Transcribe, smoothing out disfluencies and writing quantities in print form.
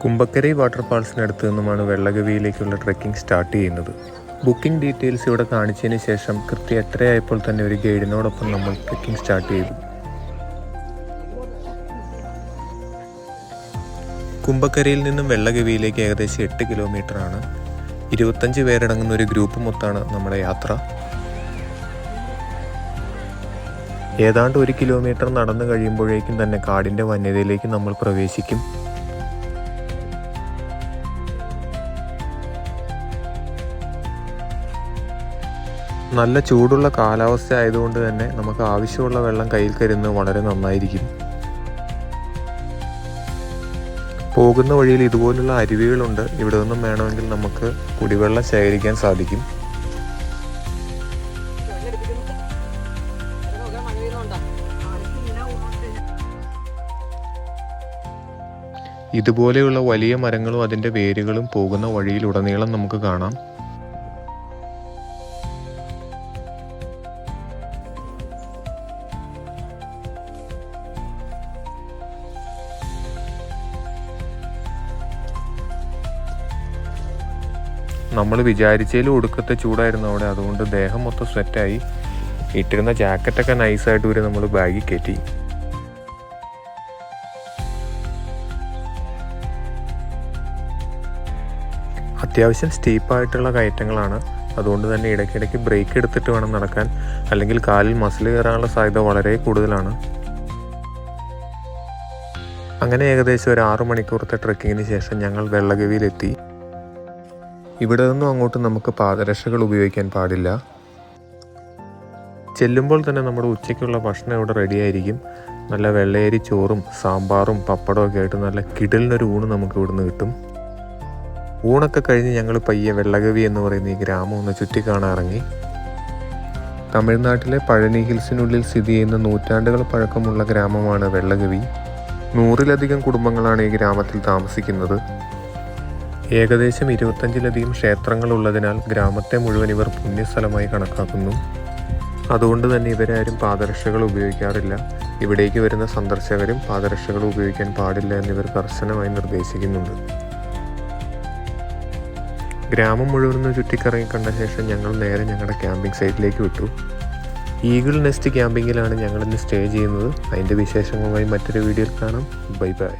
കുമ്പക്കരൈ വാട്ടർഫാൾസിനടുത്ത് നിന്നുമാണ് വെള്ളഗവിയിലേക്കുള്ള trekking start ചെയ്യുന്നത്. Booking details ഇവിടെ കാണിച്ചതിന് ശേഷം കൃത്യം 8:30 തന്നെ ഒരു ഗൈഡിനോടൊപ്പം നമ്മൾ ട്രെക്കിംഗ് സ്റ്റാർട്ട് ചെയ്തു. കുമ്പക്കരയിൽ നിന്നും വെള്ളഗവിയിലേക്ക് ഏകദേശം 8 കിലോമീറ്ററാണ്. 25 പേരടങ്ങുന്ന ഒരു ഗ്രൂപ്പ് മൊത്തമാണ് നമ്മുടെ യാത്ര. ഏതാണ്ട് 1 കിലോമീറ്റർ നടന്നു കഴിയുമ്പോഴേക്കും തന്നെ കാടിൻ്റെ വന്യതയിലേക്ക് നമ്മൾ പ്രവേശിക്കും. നല്ല ചൂടുള്ള കാലാവസ്ഥ ആയതുകൊണ്ട് തന്നെ നമുക്ക് ആവശ്യമുള്ള വെള്ളം കയ്യിൽ കരുതുന്നത് വളരെ നന്നായിരിക്കും. പോകുന്ന വഴിയിൽ ഇതുപോലുള്ള അരുവികളുണ്ട്. ഇവിടെ നിന്നും വേണമെങ്കിൽ നമുക്ക് കുടിവെള്ളം ശേഖരിക്കാൻ സാധിക്കും. ഇതുപോലെയുള്ള വലിയ മരങ്ങളും അതിൻ്റെ വേരുകളും പോകുന്ന വഴിയിലുടനീളം നമുക്ക് കാണാം. നമ്മൾ വിചാരിച്ചതിലും ഒടുക്കത്തെ ചൂടായിരുന്നു അവിടെ. അതുകൊണ്ട് ദേഹം മൊത്തം സ്വെറ്റായി. ഇട്ടിരുന്ന ജാക്കറ്റൊക്കെ നൈസായിട്ട് വരെ നമ്മൾ ബാഗിൽ കയറ്റി. അത്യാവശ്യം സ്റ്റീപ്പായിട്ടുള്ള കയറ്റങ്ങളാണ്. അതുകൊണ്ട് തന്നെ ഇടയ്ക്കിടയ്ക്ക് ബ്രേക്ക് എടുത്തിട്ട് വേണം നടക്കാൻ, അല്ലെങ്കിൽ കാലിൽ മസിൽ കയറാനുള്ള സാധ്യത വളരെ കൂടുതലാണ്. അങ്ങനെ ഏകദേശം ഒരു 6 മണിക്കൂറത്തെ ട്രെക്കിങ്ങിന് ശേഷം ഞങ്ങൾ വെള്ളഗവിയിലെത്തി. ഇവിടെ നിന്നും അങ്ങോട്ട് നമുക്ക് പാദരക്ഷകൾ ഉപയോഗിക്കാൻ പാടില്ല. ചെല്ലുമ്പോൾ തന്നെ നമ്മുടെ ഉച്ചയ്ക്കുള്ള ഭക്ഷണം ഇവിടെ റെഡിയായിരിക്കും. നല്ല വെള്ളയരി ചോറും സാമ്പാറും പപ്പടവും ഒക്കെ ആയിട്ട് നല്ല കിടലിനൊരു ഊണ് നമുക്ക് ഇവിടുന്ന് കിട്ടും. ഊണൊക്കെ കഴിഞ്ഞ് ഞങ്ങൾ പയ്യെ വെള്ളഗവി എന്ന് പറയുന്ന ഈ ഗ്രാമം ഒന്ന് ചുറ്റിക്കാണാൻ ഇറങ്ങി. തമിഴ്നാട്ടിലെ പഴനി ഹിൽസിനുള്ളിൽ സ്ഥിതി ചെയ്യുന്ന നൂറ്റാണ്ടുകൾ പഴക്കമുള്ള ഗ്രാമമാണ് വെള്ളഗവി. 100-ലധികം കുടുംബങ്ങളാണ് ഈ ഗ്രാമത്തിൽ താമസിക്കുന്നത്. ഏകദേശം 25-ലധികം ക്ഷേത്രങ്ങളുള്ളതിനാൽ ഗ്രാമത്തെ മുഴുവൻ ഇവർ പുണ്യസ്ഥലമായി കണക്കാക്കുന്നു. അതുകൊണ്ട് തന്നെ ഇവരാരും പാദരക്ഷകൾ ഉപയോഗിക്കാറില്ല. ഇവിടേക്ക് വരുന്ന സന്ദർശകരും പാദരക്ഷകൾ ഉപയോഗിക്കാൻ പാടില്ല എന്നിവർ കർശനമായി നിർദ്ദേശിക്കുന്നുണ്ട്. ഗ്രാമം മുഴുവൻ ചുറ്റിക്കറങ്ങി കണ്ട ശേഷം ഞങ്ങൾ നേരെ ഞങ്ങളുടെ ക്യാമ്പിംഗ് സൈറ്റിലേക്ക് വിട്ടു. ഈഗിൾ നെസ്റ്റ് ക്യാമ്പിങ്ങിലാണ് ഞങ്ങളിന്ന് സ്റ്റേ ചെയ്യുന്നത്. അതിൻ്റെ വിശേഷങ്ങളുമായി മറ്റൊരു വീഡിയോയിൽ കാണാം. Bye bye.